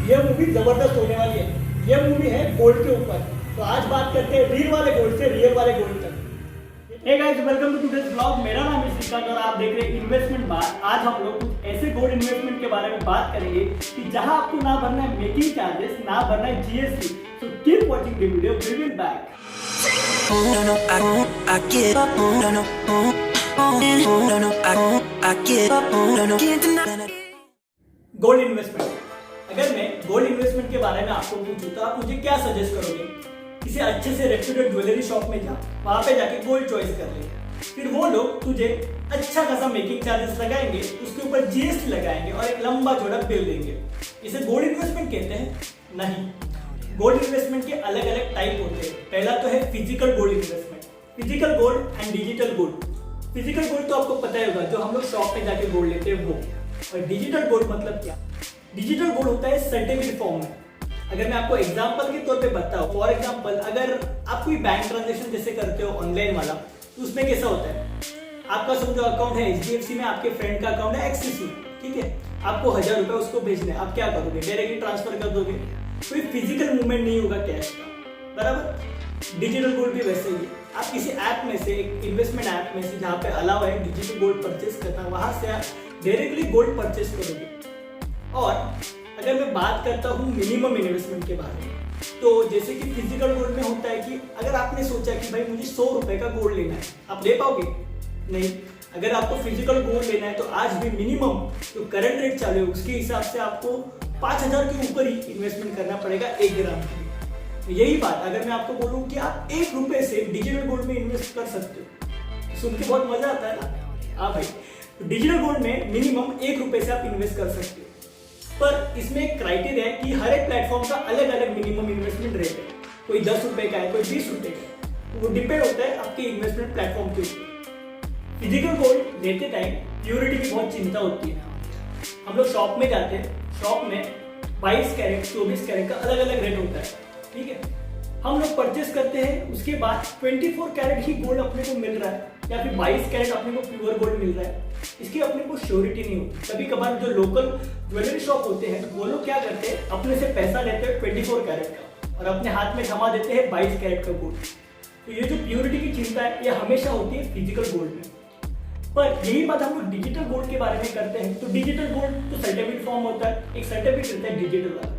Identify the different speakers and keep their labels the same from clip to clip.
Speaker 1: ये मूवी जबरदस्त होने वाली है। ये मूवी है गोल्ड के ऊपर। तो आज बात करते हैं रील वाले गोल्ड से रियल वाले गोल्ड तक। Hey guys, welcome to today's vlog. मेरा नाम है श्रीकांत और आप देख रहे हैं इन्वेस्टमेंट बात। आज हम लोग कुछ ऐसे गोल्ड इन्वेस्टमेंट के बारे में बात करेंगे कि जहां आपको ना भरना है मेकिंग चार्जेस, ना भरना है GST. So keep watching the video, we will back. Gold investment. अगर मैं गोल्ड इन्वेस्टमेंट के बारे में आपको पूछूं तो आप मुझे क्या सजेस्ट करोगे? किसी अच्छे से रेप्यूटेड ज्वेलरी शॉप में जा, वहां पे जाके गोल्ड चॉइस कर ले। फिर वो लोग तुझे अच्छा खासा मेकिंग चार्जेस लगाएंगे, उसके ऊपर जीएसटी लगाएंगे और एक लंबा चौड़ा बिल देंगे। इसे गोल्ड इन्वेस्टमेंट कहते हैं? नहीं। गोल्ड इन्वेस्टमेंट के अलग अलग टाइप होते हैं। पहला तो है physical gold investment, physical gold and digital gold. Physical gold तो आपको पता ही होगा, जो हम लोग शॉप में जाके गोल्ड लेते हैं वो। और डिजिटल गोल्ड मतलब क्या? डिजिटल गोल्ड होता है सर्टिफिकेट फॉर्म में। अगर मैं आपको एग्जांपल के तौर पे बताऊं, फॉर एग्जांपल अगर आप कोई बैंक ट्रांजैक्शन जैसे करते हो ऑनलाइन वाला, तो उसमें कैसा होता है, आपका समझो अकाउंट है एचडीएफसी में, आपके फ्रेंड का अकाउंट है एक्सिस में, ठीक है। आपको 1000 रुपए उसको भेजने, आप क्या करोगे? डायरेक्टली ट्रांसफर कर दोगे। कोई फिजिकल मूवमेंट नहीं होगा कैश का, बराबर। डिजिटल गोल्ड भी वैसे ही है। आप किसी ऐप में से, एक इन्वेस्टमेंट ऐप में से जहाँ पे अलाउ है डिजिटल गोल्ड परचेस करना, वहां से आप डायरेक्टली गोल्ड परचेस करोगे। और अगर मैं बात करता हूँ मिनिमम इन्वेस्टमेंट के बारे में, तो जैसे कि फिजिकल गोल्ड में होता है कि अगर आपने सोचा कि भाई मुझे 100 रुपए का गोल्ड लेना है, आप ले पाओगे? नहीं। अगर आपको फिजिकल गोल्ड लेना है तो आज भी मिनिमम जो करंट रेट चालू है उसके हिसाब से आपको 5000 के ऊपर ही इन्वेस्टमेंट करना पड़ेगा 1 ग्राम के लिए। तो यही बात अगर मैं आपको बोलूँ कि आप 1 रुपए से डिजिटल गोल्ड में इन्वेस्ट कर सकते हो, तो सुन के बहुत मजा आता है ना? हाँ भाई, डिजिटल गोल्ड में मिनिमम 1 रुपए से आप इन्वेस्ट कर सकते हो। पर इसमें एक क्राइटेरिया है कि हर एक प्लेटफॉर्म का अलग अलग मिनिमम इन्वेस्टमेंट रेट है। कोई 10 रुपए का है, कोई 20 रुपए का है। वो डिपेंड होता है आपके इन्वेस्टमेंट प्लेटफॉर्म के ऊपर। फिजिकल गोल्ड लेते टाइम प्योरिटी की बहुत चिंता होती है। हम लोग शॉप में जाते हैं, शॉप में 22 कैरेट 24 कैरेट का अलग अलग रेट होता है, ठीक है। हम लोग परचेस करते हैं, उसके बाद 24 कैरेट ही गोल्ड अपने को मिल रहा है या फिर 22 कैरेट अपने को प्योर गोल्ड मिल रहा है, इसकी अपने को श्योरिटी नहीं होती। कभी कभार जो लोकल ज्वेलरी शॉप होते हैं वो लोग क्या करते हैं, अपने से पैसा लेते हैं 24 कैरेट का और अपने हाथ में थमा देते हैं 22 कैरेट का गोल्ड। तो ये जो प्योरिटी की चिंता है ये हमेशा होती है फिजिकल गोल्ड में। पर यही बात हम लोग डिजिटल गोल्ड के बारे में करते हैं। तो डिजिटल गोल्ड तो सर्टिफिकेट फॉर्म होता है, एक सर्टिफिकेट रहता है डिजिटल वाला,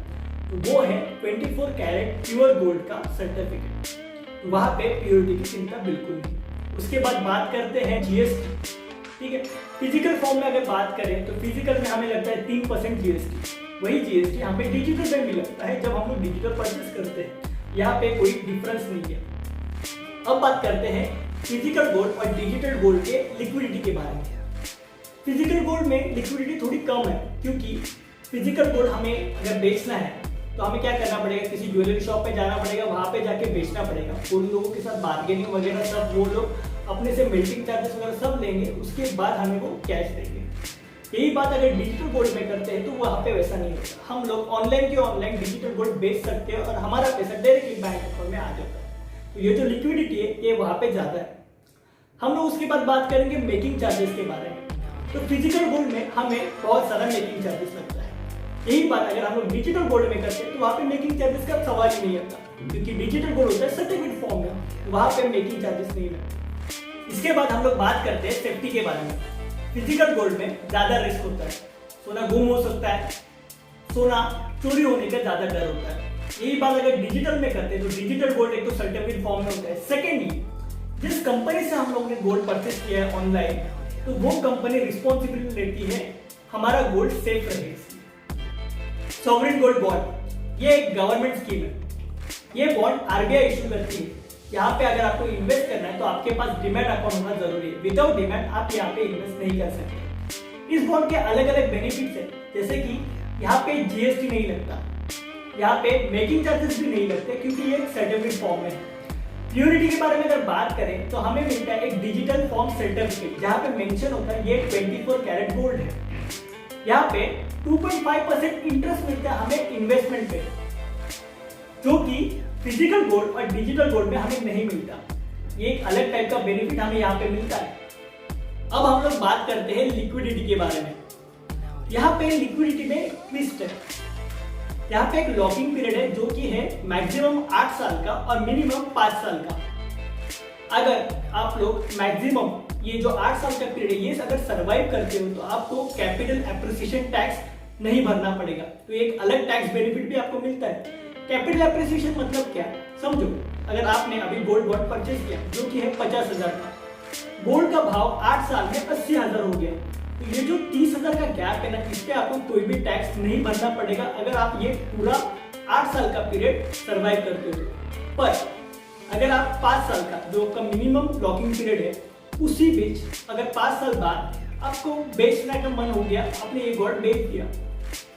Speaker 1: तो वो है 24 कैरेट प्योर गोल्ड का सर्टिफिकेट। वहां पे प्योरिटी की चिंता बिल्कुल नहीं। उसके बाद बात करते हैं जीएसटी, ठीक है। फिजिकल फॉर्म में अगर बात करें तो फिजिकल में हमें लगता है 3% जीएसटी। वही जीएसटी यहाँ पे डिजिटल में भी लगता है जब हम लोग डिजिटल परचेस करते हैं। यहाँ पे कोई डिफरेंस नहीं है। अब बात करते हैं फिजिकल गोल्ड और डिजिटल गोल्ड के लिक्विडिटी के बारे में। फिजिकल गोल्ड में लिक्विडिटी थोड़ी कम है, क्योंकि फिजिकल गोल्ड हमें अगर बेचना है तो हमें क्या करना पड़ेगा, किसी ज्वेलरी शॉप में जाना पड़ेगा, वहां पे जाके बेचना पड़ेगा। उन लोगों के साथ बार्गेनिंग वगैरह सब वो लोग अपने से मेल्टिंग चार्जेस वगैरह सब लेंगे, उसके बाद हमें वो कैश देंगे। यही बात अगर डिजिटल गोल्ड में करते हैं तो वहां पे वैसा नहीं होता। हम लोग ऑनलाइन के ऑनलाइन डिजिटल गोल्ड बेच सकते हैं और हमारा पैसा डायरेक्टली बैंक अकाउंट में आ जाता है। तो ये जो लिक्विडिटी है ये वहां पे ज्यादा है। हम लोग उसके बाद बात करेंगे मेकिंग चार्जेस के बारे में। तो फिजिकल गोल्ड में हमें बहुत सारा मेकिंग चार्जेस लगता है। यही बात अगर हम लोग डिजिटल गोल्ड में करते हैं तो वहां पे मेकिंग चार्जेस का सवाल ही नहीं आता, क्योंकि डिजिटल गोल्ड होता है सर्टिफिकेट फॉर्म में, वहां पे मेकिंग चार्जेस नहीं लगते। इसके बाद हम लोग बात करते हैं सेफ्टी के बारे में। फिजिकल गोल्ड में ज्यादा रिस्क होता है, सोना गुम हो सकता है, सोना चोरी होने का ज्यादा डर होता है। यही बात अगर डिजिटल में करते हैं तो डिजिटल गोल्ड एक तो सर्टिफिकेट फॉर्म में होता है। सेकेंडली, जिस कंपनी से हम लोगों ने गोल्ड परचेस किया है ऑनलाइन, तो वो कंपनी रिस्पॉन्सिबिलिटी लेती है हमारा गोल्ड सेफ रहे। सॉवरेन गोल्ड बॉन्ड, ये एक गवर्नमेंट स्कीम है। ये बॉन्ड आरबीआई इशू करती है। यहाँ पे अगर आपको इन्वेस्ट करना है तो आपके पास डीमैट अकाउंट होना जरूरी है। विदाउट डीमैट आप यहाँ पे इन्वेस्ट नहीं कर सकते। इस बॉन्ड के अलग अलग बेनिफिट्स है, जैसे कि यहाँ पे जीएसटी नहीं लगता, यहाँ पे मेकिंग चार्जेस भी नहीं लगते, क्योंकि ये एक सर्टिफिकेट फॉर्म है। प्योरिटी के बारे में अगर बात करें तो हमें मिलता है एक डिजिटल फॉर्म सर्टिफिकेट, जहाँ पे मेंशन होता है ये 24 कैरेट गोल्ड है। यहाँ पे 2.5% इंटरेस्ट मिलता है हमें इन्वेस्टमेंट पे, जो कि फिजिकल गोल्ड और डिजिटल गोल्ड में हमें नहीं मिलता। ये एक अलग टाइप का बेनिफिट हमें यहाँ पे मिलता है। अब हम लोग बात करते हैं लिक्विडिटी के बारे में। यहाँ पे लिक्विडिटी में ट्विस्ट है। यहाँ पे एक लॉकिंग पीरियड है जो कि है मैक्सिमम 8 साल का और मिनिमम 5 साल का। अगर आप लोग मैक्सिमम ये जो 8 साल का पीरियड है ये अगर सर्वाइव करते हो तो आपको कैपिटल एप्रिसिएशन टैक्स नहीं भरना पड़ेगा। तो एक अलग टैक्स बेनिफिट भी आपको मिलता है। कैपिटल एप्रिसिएशन मतलब क्या समझो, अगर आपने अभी गोल्ड बॉन्ड परचेज किया जो कि है 50,000 का, गोल्ड का भाव 8 साल में 80,000 हो गया, तो ये जो 30,000 का गैप है ना, इस पे आपको कोई भी टैक्स नहीं भरना पड़ेगा अगर आप ये पूरा 8 साल का पीरियड सर्वाइव करते हो। पर अगर आप 5 साल का जो आपका मिनिमम लॉकिंग पीरियड है उसी बीच अगर 5 साल बाद आपको बेचने का मन हो गया, आपने ये गोल्ड बेच दिया,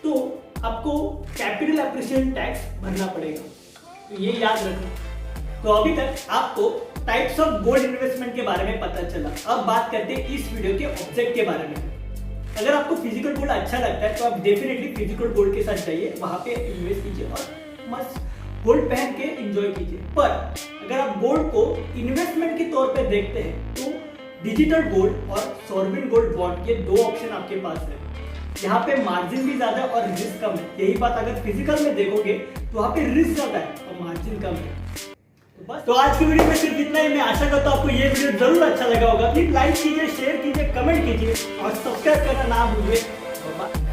Speaker 1: तो आपको कैपिटल एप्रिसिएशन टैक्स भरना पड़ेगा। तो ये याद रखना। तो अभी तक आपको टाइप्स ऑफ गोल्ड इन्वेस्टमेंट के बारे में पता चला। अब बात करते हैं इस वीडियो के ऑब्जेक्ट के बारे में। अगर आपको फिजिकल गोल्ड अच्छा लगता है तो आप डेफिनेटली फिजिकल गोल्ड के साथ जाइए, वहां पे इन्वेस्ट कीजिए और मस्त गोल्ड पहन के एंजॉय कीजिए। पर अगर आप गोल्ड को इन्वेस्टमेंट के तौर पे देखते हैं तो डिजिटल गोल्ड और सॉवरेन गोल्ड बॉन्ड, ये दो ऑप्शन आपके पास है। यहाँ पे मार्जिन भी ज्यादा और रिस्क कम है। यही बात अगर फिजिकल में देखोगे तो वहाँ पे रिस्क ज्यादा है और मार्जिन कम है। तो बस, तो आज की वीडियो में सिर्फ इतना ही। मैं आशा करता हूँ आपको ये वीडियो जरूर अच्छा लगा होगा। प्लीज लाइक कीजिए, शेयर कीजिए, कमेंट कीजिए और सब्सक्राइब करना ना भूलिए।